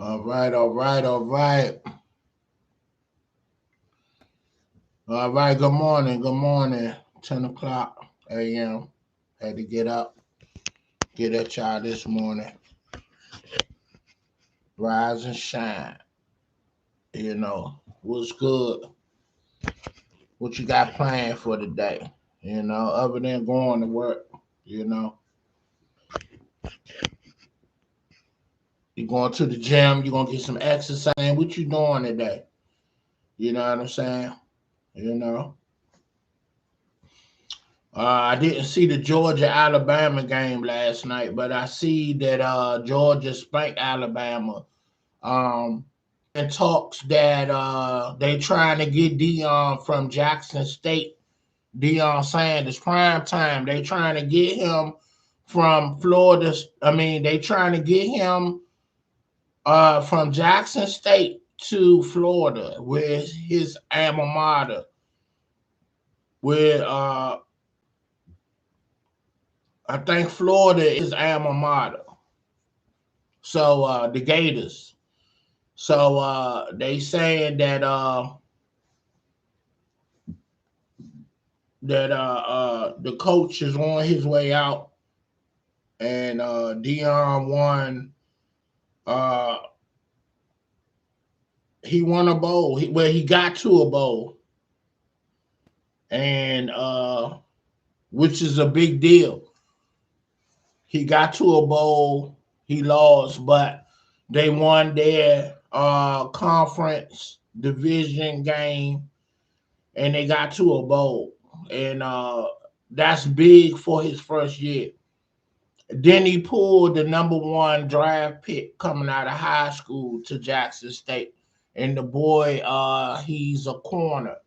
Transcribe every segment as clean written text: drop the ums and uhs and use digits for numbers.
All right, all right, all right. All right, good morning, good morning. 10 o'clock a.m. Had to get at y'all this morning. Rise and shine. What's good? What you got planned for the day? Other than going to work, you know. You going to the gym, you going to get some exercise. What you doing today? You know what I'm saying? You know. I didn't see the Georgia Alabama game last night, but I see that Georgia spanked Alabama. Um, and talks that they trying to get Dion from Jackson State. Dion Sanders prime time. They trying to get him from Florida. I mean, they trying to get him from Jackson State to Florida, where his alma mater, where I think Florida is alma mater. So the Gators. So they saying that the coach is on his way out, and Dion won. Uh, he won a bowl. He got to a bowl, and which is a big deal. He got to a bowl. He lost, but they won their conference division game, and they got to a bowl, and that's big for his first year. Then he pulled the number one draft pick coming out of high school to Jackson State. And the boy, he's a corner,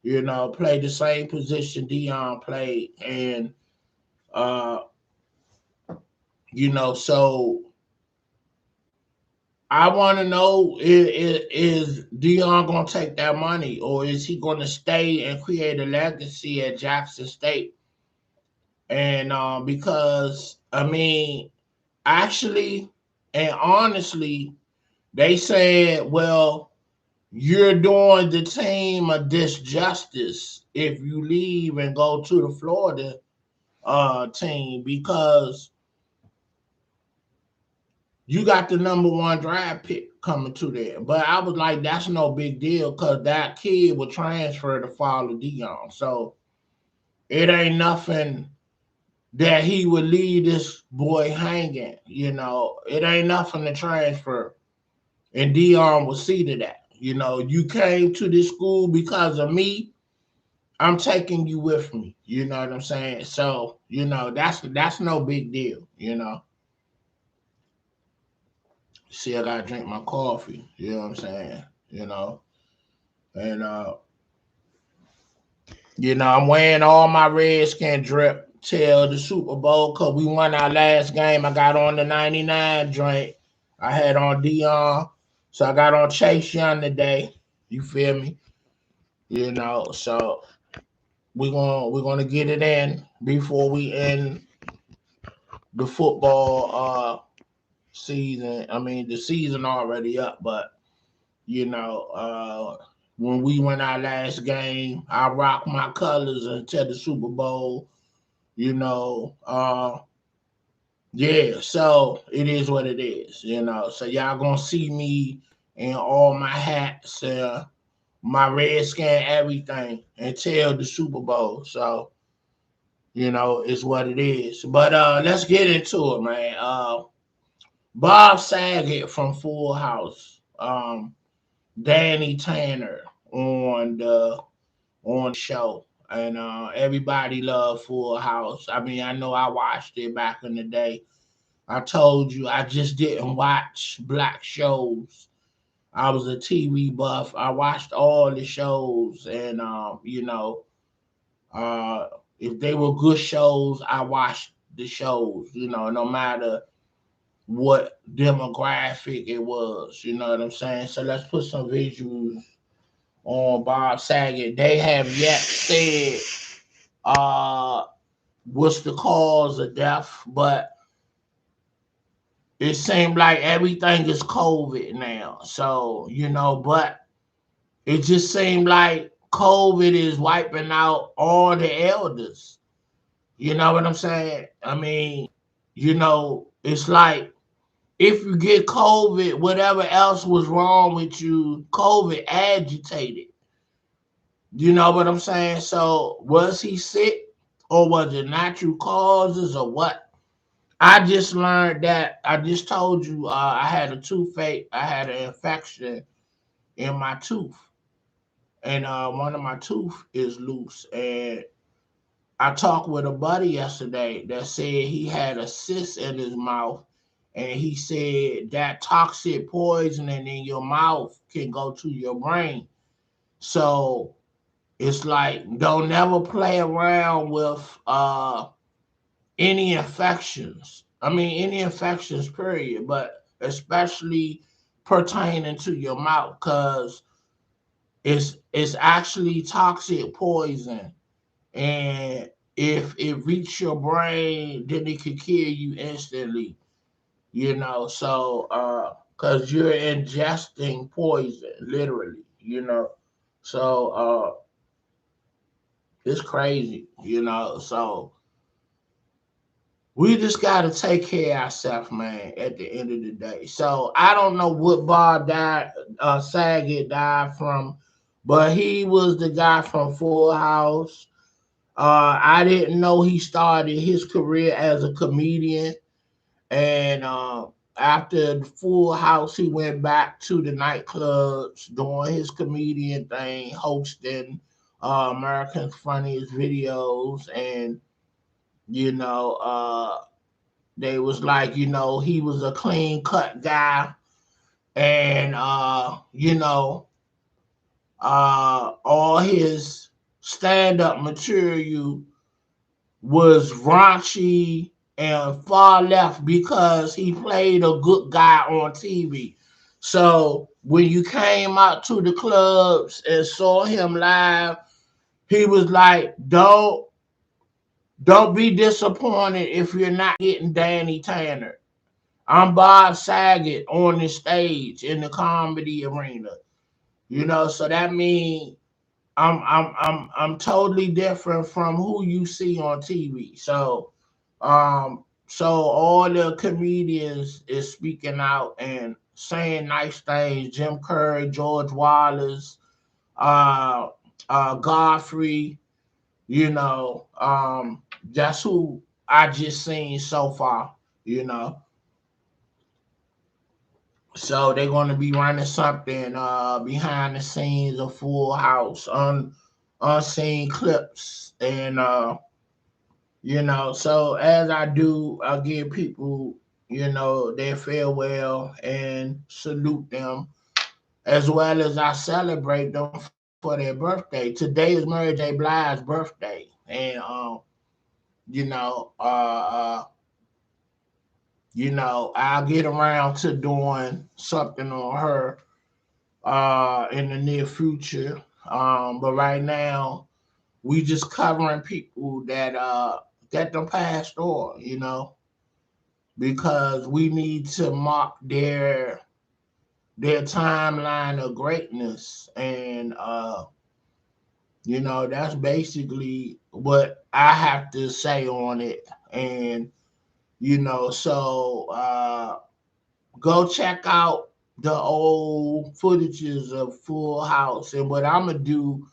played the same position Dion played. And, uh, so I want to know is Dion going to take that money, or is he going to stay and create a legacy at Jackson State? And because, I mean, actually and honestly, they said, well, you're doing the team a disjustice if you leave and go to the Florida team, because you got the number one draft pick coming to there. But I was like, that's no big deal, because that kid will transfer to follow Dion. So it ain't nothing that he would leave this boy hanging. It ain't nothing to transfer. And Dion will see to that. You came to this school because of me. I'm taking you with me. You know what I'm saying? So, that's no big deal, See, I gotta drink my coffee. You know what I'm saying? And I'm wearing all my Redskin drip till the Super Bowl, because we won our last game. I got on the 99 drink. I had on Dion. So I got on Chase Young today. You feel me? So we're gonna get it in before we end the football season. I mean, the season already up, but when we win our last game, I rock my colors until the Super Bowl. You know, yeah. So it is what it is. So y'all gonna see me in all my hats, my Redskin everything until the Super Bowl. So it's what it is. But let's get into it, man. Bob Saget from Full House, Danny Tanner on the show, and everybody loved Full House. I mean, I know I watched it back in the day. I told you I just didn't watch black shows. I was a TV buff. I watched all the shows, and uh, if they were good shows, I watched the shows. No matter what demographic it was. You know what I'm saying? So let's put some visuals on Bob Saget. They have yet said uh what's the cause of death, but it seemed like everything is COVID now. So, but it just seemed like COVID is wiping out all the elders. You know what I'm saying? I mean, it's like if you get COVID, whatever else was wrong with you, COVID agitated. You know what I'm saying? So was he sick or was it natural causes or what? I just learned that I just told you I had a toothache. I had an infection in my tooth, and one of my tooth is loose. And I talked with a buddy yesterday that said he had a cyst in his mouth, and he said that toxic poisoning in your mouth can go to your brain. So it's like don't never play around with any infections. I mean, any infections, period, but especially pertaining to your mouth, because it's actually toxic poison, and if it reaches your brain, then it could kill you instantly. So because you're ingesting poison, literally. So it's crazy. So we just gotta take care of ourselves, man, at the end of the day. So I don't know what Bob died, Saget died from, but he was the guy from Full House. I didn't know he started his career as a comedian, and after the Full House, he went back to the nightclubs doing his comedian thing, hosting America's Funniest Videos, and you know, they was like, he was a clean cut guy, and all his stand up material was raunchy and far left because he played a good guy on TV. So when you came out to the clubs and saw him live, he was like, don't be disappointed if you're not getting Danny Tanner. I'm Bob Saget on the stage in the comedy arena. So that means I'm totally different from who you see on TV. So all the comedians is speaking out and saying nice things. Jim Curry, George Wallace, uh, Godfrey. That's who I just seen so far. You know, so they're going to be running something behind the scenes of Full House on unseen clips, and so as I do, I give people their farewell and salute them, as well as I celebrate them for their birthday. Today is Mary J. Blige's birthday, and you know uh uh I'll get around to doing something on her in the near future. But right now, we just covering people that done passed on, because we need to mark their timeline of greatness, and that's basically what I have to say on it. And so go check out the old footages of Full House. And what I'm gonna do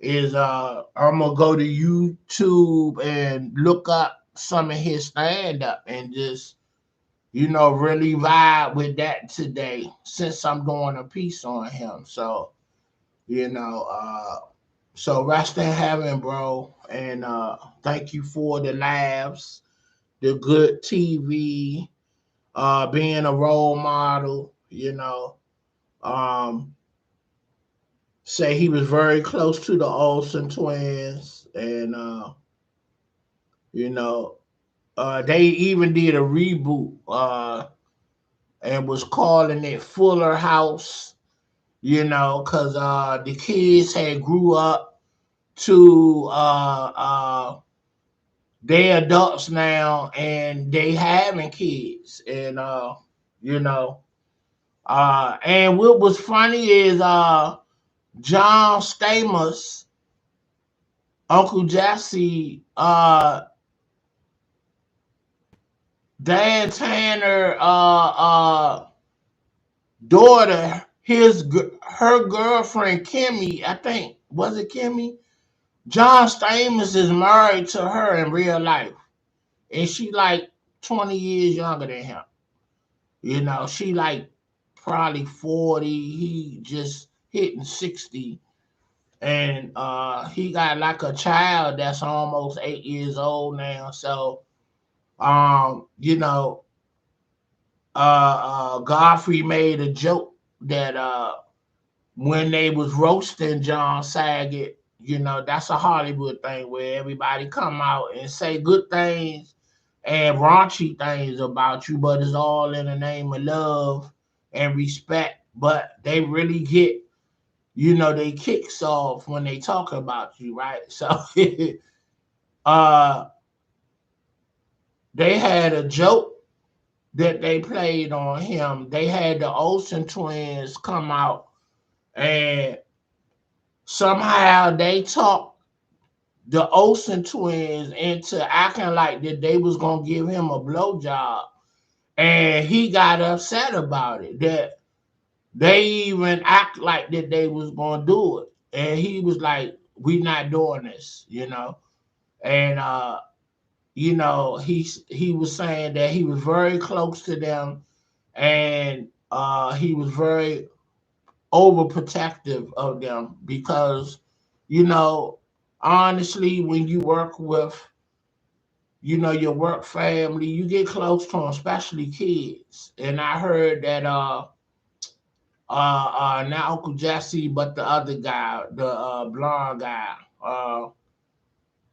is I'm gonna go to YouTube and look up some of his stand up and just really vibe with that today, since I'm doing a piece on him. So you know, so rest in heaven, bro, and thank you for the laughs, the good TV, being a role model. Um, Say he was very close to the Olsen twins, and you know, they even did a reboot and was calling it Fuller House. Because the kids had grew up to they adults now and they having kids, and you know, and what was funny is John Stamos, Uncle Jesse, Dan Tanner, daughter, her girlfriend Kimmy, I think, was it Kimmy? John Stamos is married to her in real life, and she like 20 years younger than him. You know, she like probably 40. He just hitting 60. And he got like a child that's almost 8 years old now. So you know, Godfrey made a joke that when they was roasting John Saget, you know, that's a Hollywood thing where everybody come out and say good things and raunchy things about you, but it's all in the name of love and respect. But they really get, you know, they kicks off when they talk about you, right? So uh they had a joke that they played on him. They had the Olsen twins come out and somehow they talked the Olsen twins into acting like that they was gonna give him a blowjob, and he got upset about it. That they even act like that they was gonna do it, and he was like, "We not doing this," you know. And you know, he was saying that he was very close to them, and he was very overprotective of them because, you know, honestly, when you work with, you know, your work family, you get close to them, especially kids. And I heard that not Uncle Jesse, but the other guy, the blonde guy,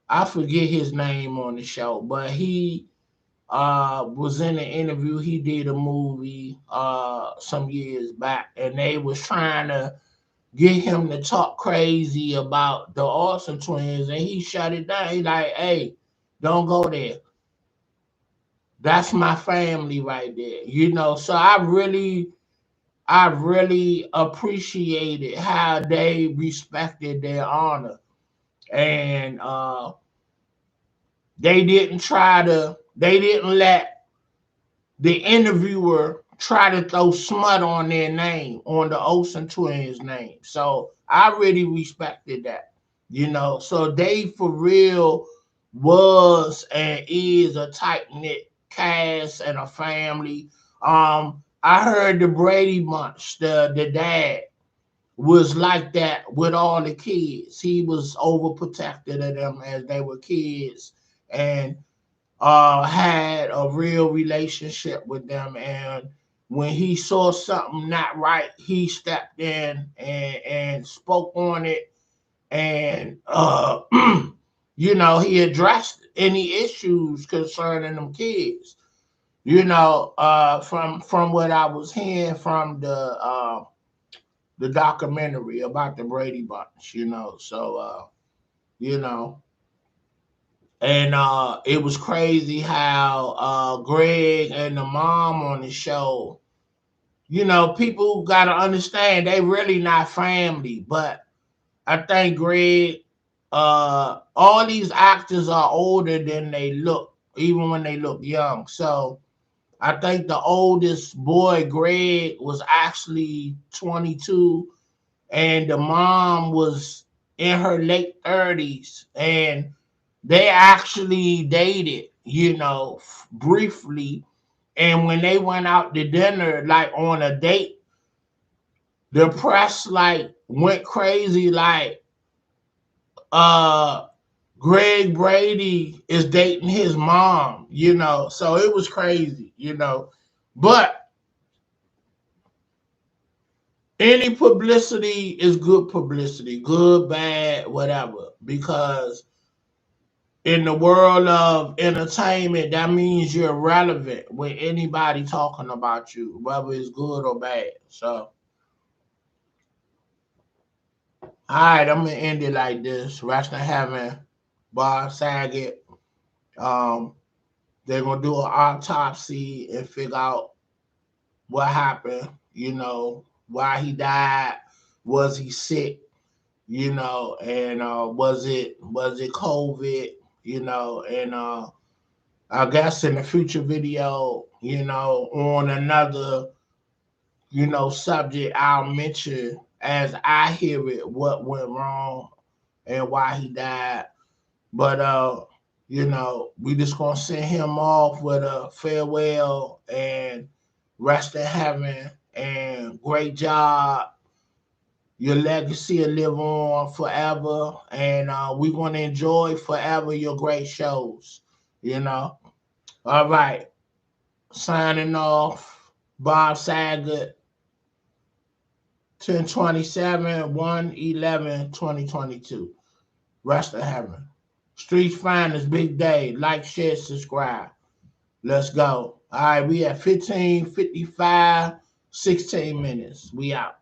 I forget his name on the show, but he was in an interview. He did a movie some years back, and they was trying to get him to talk crazy about the Olsen twins, and he shut it down. He like, hey, don't go there. That's my family right there, you know. So I really appreciated how they respected their honor, and they didn't let the interviewer try to throw smut on their name, on the Olsen twins' name. So I really respected that, you know. So they for real was and is a tight knit cast and a family. I heard the Brady Bunch, the dad was like that with all the kids. He was overprotected of them as they were kids, and had a real relationship with them. And when he saw something not right, he stepped in and spoke on it. And, you know, he addressed any issues concerning them kids. You know, from what I was hearing from the documentary about the Brady Bunch, you know. So, you know, and it was crazy how Greg and the mom on the show, you know, people got to understand they really not family. But I think Greg, all these actors are older than they look, even when they look young. So I think the oldest boy, Greg, was actually 22, and the mom was in her late 30s, and they actually dated, you know, briefly. And when they went out to dinner, like on a date, the press like went crazy, like uh Greg Brady is dating his mom, you know. So it was crazy, you know. But any publicity is good publicity, good, bad, whatever, because in the world of entertainment, that means you're relevant with anybody talking about you, whether it's good or bad. So, all right, I'm gonna end it like this. Rest in heaven, Bob Saget, Um, they're gonna do an autopsy and figure out what happened. Why he died. Was he sick? And was it COVID? And I guess in the future video, on another, subject, I'll mention as I hear it what went wrong and why he died. But we just gonna send him off with a farewell and rest in heaven and great job. Your legacy will live on forever, and we're gonna enjoy forever your great shows. You know. All right, signing off. Bob Saget, 10/27, 1/11/2022. Rest of heaven. Streets Finest, big day. Like, share, subscribe. Let's go. All right, we at 15:55, 16 minutes. We out.